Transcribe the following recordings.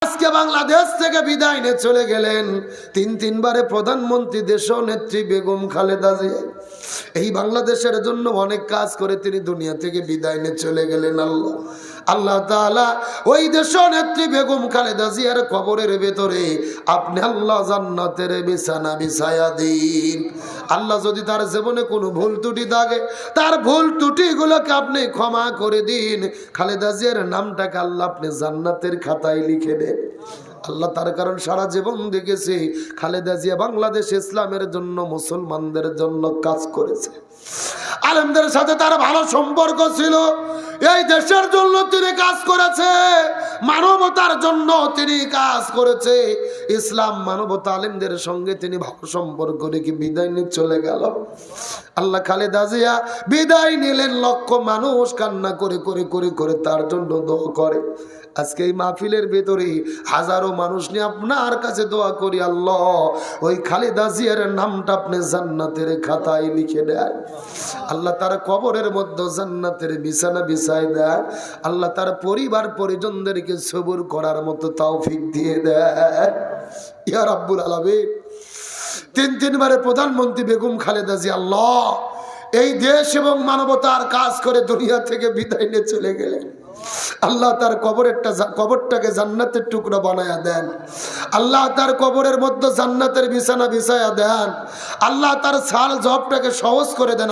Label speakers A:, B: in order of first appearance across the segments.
A: আজকে বাংলাদেশ থেকে বিদায় নিয়ে চলে গেলেন তিনবারে প্রধানমন্ত্রী দেশনেত্রী বেগম খালেদা জিয়া। এই বাংলাদেশের জন্য অনেক কাজ করে তিনি দুনিয়া থেকে বিদায় নিয়ে চলে গেলেন। আল্লাহ তাআলা ওই দেশনেত্রী বেগম খালেদা জিয়ার কবরের ভেতরে আপনি আল্লাহ জান্নাতের বিছানা বিছায়া দিন। আল্লাহ যদি তার জীবনে কোনো ভুল ত্রুটি থাকে, তার ভুল ত্রুটিগুলোকে আপনি ক্ষমা করে দিন। খালেদা জিয়ার নামটাকে আল্লাহ আপনি জান্নাতের খাতায় লিখে দেন। আল্লাহ তার কারণ সারা জীবন দেখেছি খালেদা জিয়া বাংলাদেশ ইসলামের জন্য, মুসলমানদের জন্য কাজ করেছে। আলেমদের সাথে তার ভালো সম্পর্ক ছিল, এই দেশের জন্য তিনি কাজ করেছে, মানবতার জন্য তিনি কাজ করেছে। ইসলাম মানবতা আলেমদের সঙ্গে তিনি ভালো সম্পর্ক রেখে বিদায় নিয়ে চলে গেল। আল্লাহ খালেদা জিয়া বিদায় নিলেন, লক্ষ মানুষ কান্না করে করে করে করে তার জন্য দোয়া করে। আজকে এই মাহফিলের ভেতরে হাজারো মানুষ নিয়ে আপনার কাছে দোয়া করি, আল্লাহ ওই খালেদা জিয়ার নামটা আপনি জান্নাতের খাতায় লিখে দেন। আল্লাহ তার কবরের মধ্যে জান্নাতের বিছানা বিছায় দেন। আল্লাহ তার পরিবার পরিজনদেরকে সবুর করার মতো তৌফিক দিয়ে দেন ইয়া রাব্বুল আলামিন। তিনবারে প্রধানমন্ত্রী বেগম খালেদা জিয়া আল্লাহ এই দেশ এবং মানবতার কাজ করে দুনিয়া থেকে বিদায় নিয়ে চলে গেলেন। আল্লাহ তার কবরটাকে জান্নাতের টুকরা বানায়া দেন। আল্লাহ তার কবরের মধ্যে জান্নাতের বিছানা বিছায়া দেন। আল্লাহ তার সাল জবটাকে সহজ করে দেন।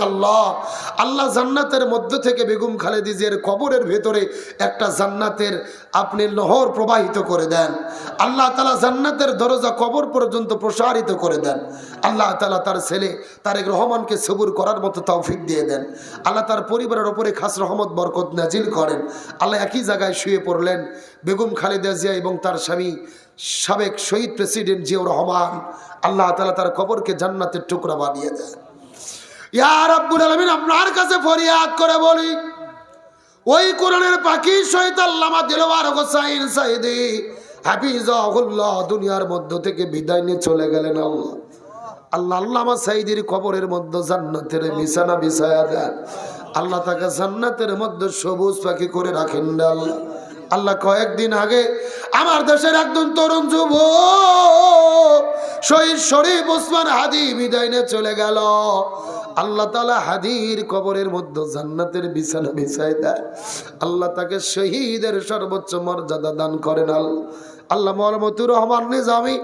A: আল্লাহ জান্নাতের মধ্য থেকে বেগম খালেদা জিয়ার কবরের ভেতরে একটা জান্নাতের আপনি নহর প্রবাহিত করে দেন। আল্লাহ তাআলা জান্নাতের দরজা কবর পর্যন্ত প্রসারিত করে দেন। আল্লাহ তাআলা তার ছেলে তারেক রহমানকে সবুর করার মতো তৌফিক দিয়ে দেন। আল্লাহ তার পরিবারের উপরে খাস রহমত বরকত নাজিল করেন। আল্লাহ একই জায়গায় শুয়ে পড়লেন বেগম খালেদা জিয়া এবং তার স্বামী সাবেক শহীদ প্রেসিডেন্ট জিয়াউর রহমান। আল্লাহ তাআলা তার কবরকে জান্নাতের টুকরা বানিয়ে দেন। ইয়া রাব্বুল আলামিন, আপনার কাছে ফরিয়াদ করে বলি, ওই কোরআনের পাখি শহীদ আল্লামা দিলওয়ার হোসাইন সাইদি হাফিজাহুল্লাহ দুনিয়ার মধ্য থেকে বিদায় নিয়ে চলে গেলেন। আল্লাহ আল্লামা সাইদির কবরের মধ্যে জান্নাতের বিছানা বিছায়া দেন। আল্লাহ তাকে জান্নাতের মধ্যে সবুজ পাখি করে রাখেন। আল্লাহ কয়েকদিন আগে আমার দেশের একজন তরুণ যুবক শহীদ শরীফ ওসমান হাদি বিদায় নিয়ে চলে গেল। আল্লাহ তাআলা হাদির কবরের মধ্যে জান্নাতের বিছানা বিছায় দেয়। আল্লাহ তাকে শহীদের সর্বোচ্চ মর্যাদা দান করেন। আল্লাহ মতুর রহমান নিজামী,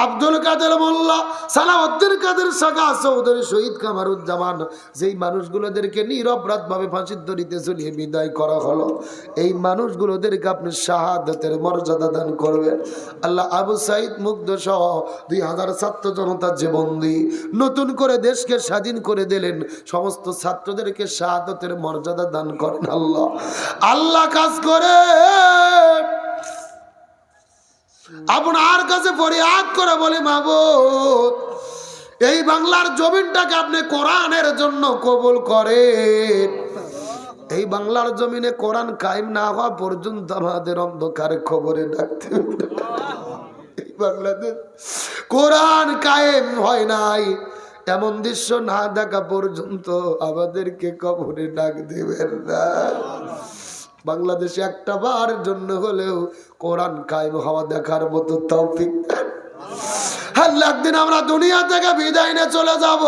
A: আব্দুল কাদের মোল্লা, সালাউদ্দিন কাদের সাগা চৌধুরী, শহীদ কামারুজ্জামান, যেই মানুষগুলোদেরকে নিরপরাধভাবে ফাঁসির দড়িতে ঝুলিয়ে বিদায় করা হলো, এই মানুষগুলোদেরকে আপনি শাহাদাতের মর্যাদা দান করবেন। আল্লাহ আবু সাইদ মুগ্ধ সহ 2000 ছাত্র জনতার যে বন্দী নতুন করে দেশকে স্বাধীন করে দিলেন, সমস্ত ছাত্রদেরকে শাহাদাতের মর্যাদা দান করেন। আল্লাহ কাজ করে আপনার কাছে ফরিয়াদ করে বলি, মাবুদ এই বাংলার জমিনটাকে আপনি কোরআনের জন্য কবুল করেন। এই বাংলার জমিনে কোরআন কায়েম না হওয়া পর্যন্ত আমাদের অন্ধকার খবরে ডাকতে এই বাংলাদেশ কোরআন কায়েম হয় নাই, এমন দৃশ্য না দেখা পর্যন্ত আমাদেরকে কবরে ডাক দেবেন না। বাংলাদেশে একটা বার জন্য হলেও কোরআন কায়েম হওয়া দেখার মতো তৌফিক দেন। আল্লাহ, একদিন আমরা দুনিয়া থেকে বিদায় নিয়ে চলে যাব,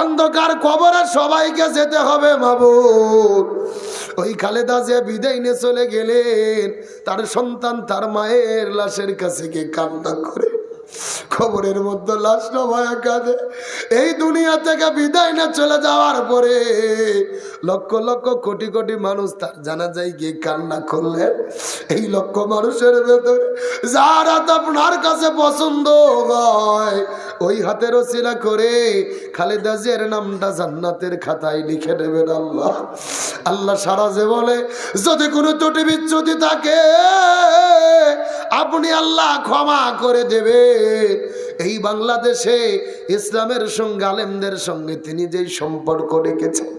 A: অন্ধকার কবরে সবাইকে যেতে হবে মাবুদ। ওই খালেদা জিয়া বিদায় নিয়ে চলে গেলেন, তার সন্তান তার মায়ের লাশের কাছে গিয়ে কান্না করে, খবরের মধ্যে লাশ নবায়া কাঁদে। এই দুনিয়া থেকে বিদায় না চলে যাওয়ার পরে লক্ষ লক্ষ কোটি কোটি মানুষ তার জানাজায় গিয়ে কান্না করলেন। এই লক্ষ মানুষের ভেতরে যার হাত আপনার কাছে পছন্দ হয়, ওই হাতের ওসিলা করে খালেদা জিয়ার নামটা জান্নাতের খাতায় লিখে দেবেন। আল্লাহ সারা যে বলে যদি কোনো ত্রুটি বিচ্যুতি থাকে আপনি আল্লাহ ক্ষমা করে দেবে। এই বাংলাদেশে ইসলামের সঙ্গে আলেমদের সঙ্গে তিনি যেই সম্পর্ক রেখেছেন,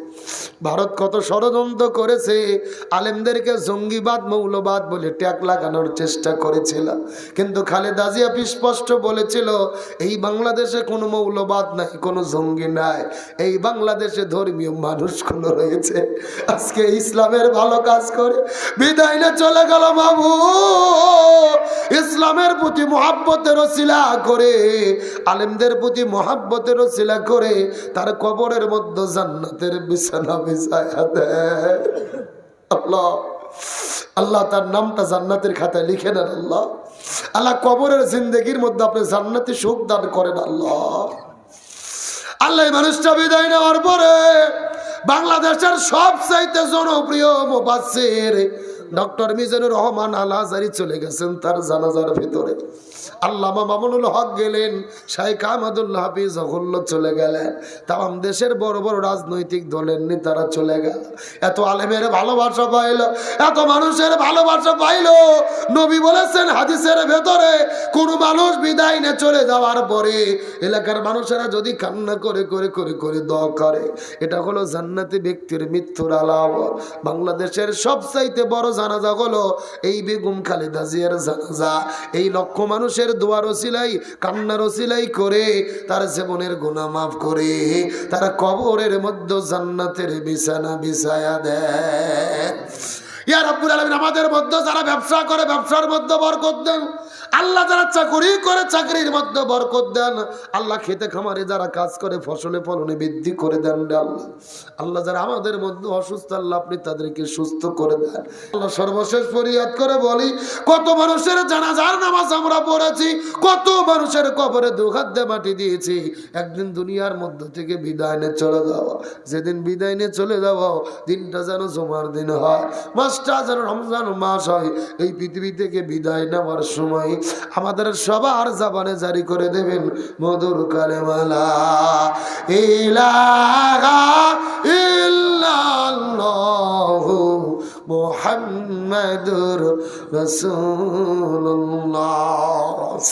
A: ভারত কত ষড়যন্ত্র করেছে, আলেমদেরকে জঙ্গিবাদ মৌলবাদ বলে ট্যাগ লাগানোর চেষ্টা করেছিল, কিন্তু খালেদা জিয়া স্পষ্ট বলেছিল এই বাংলাদেশে কোনো মৌলবাদ নাই, কোনো জঙ্গি নাই, এই বাংলাদেশে ধর্মীয় মানুষগুলো রয়েছে। আজকে ইসলামের ভালো কাজ করে বিদায় নিয়ে চলে গেল বাবু, ইসলামের প্রতি মহাব্বতের ওসিলা করে, আলেমদের প্রতি মহাব্বতের ওসিলা করে তার কবরের মধ্যে জান্নাতের বিছানা বিছায়া দেয়। আল্লাহ আল্লাহ তার নামটা জান্নাতের খাতায় লিখে নেন। আল্লাহ আল্লাহ কবরের জিন্দেগির মধ্যে আপনি জান্নাতি সুখ দান করেন। আল্লাহ আল্লাহ মানুষটা বিদায় নেওয়ার পরে বাংলাদেশের সবচাইতে জনপ্রিয় মুফাসসির ডক্টর মিজানুর রহমান আল আজহারী চলে গেছেন তার জানাজার ভিতরে। আল্লামা মামুনুল হক গেলেন, শাইখ আহমদুল্লাহ হাফিজ চলে গেলেন, তাম দেশের বড় বড় রাজনৈতিক দলের নেতারা চলে গেল। এত আলেমের ভালোবাসা পাইল, এত মানুষের ভালোবাসা পাইল। নবী বলেছেন হাদিসের ভেতরে, কোন মানুষ বিদায় নিয়ে চলে যাওয়ার পরে এলাকার মানুষেরা যদি কান্না করে করে করে করে দোয়া করে, এটা হলো জান্নাতি ব্যক্তির মৃত্যুর আলামত। বাংলাদেশের সবচাইতে বড় জানাজা হলো এই বেগম খালেদা জিয়ার জানাজা। এই লক্ষ মানুষের দোয়ার ওসিলাই, কান্নার ওসিলাই করে তার জীবনের গুনাহ মাফ করে তারা কবরের মধ্যে জান্নাতের বিছানা বিছায়া দেয়। ইয়া রাব্বুল আলামিন আমাদের মধ্যে যারা ব্যবসা করে ব্যবসার মধ্যে বরকত দেন, আল্লাহ যারা চাকরি করে চাকরির মধ্যে বরকত দেন, আল্লাহ খেতে খামারে যারা কাজ করে ফসলে ফলনে বৃদ্ধি করে দেন। আল্লাহ আল্লাহ যারা আমাদের মধ্যে অসুস্থ, আল্লাহ আপনি তাদেরকে সুস্থ করে দেন। আল্লাহ সর্বশেষ ফরিয়াদ করে বলি, কত মানুষের জানাজার নামাজ আমরা পড়েছি, কত মানুষের কবরে দুহাত দিয়ে মাটি দিয়েছি। একদিন দুনিয়ার মধ্য থেকে বিদায় নিয়ে চলে যাও, যেদিন বিদায় নিয়ে চলে যাও দিনটা যেন জুমার দিন হয়, মাসটা যেন রমজান মাস হয়। এই পৃথিবী থেকে বিদায় নেওয়ার সময় আমাদের সবার জবানে জারি করে দেবেন মধুর কালেমা লা ইলাহা ইল্লাল্লাহু মুহাম্মাদুর রাসূলুল্লাহ।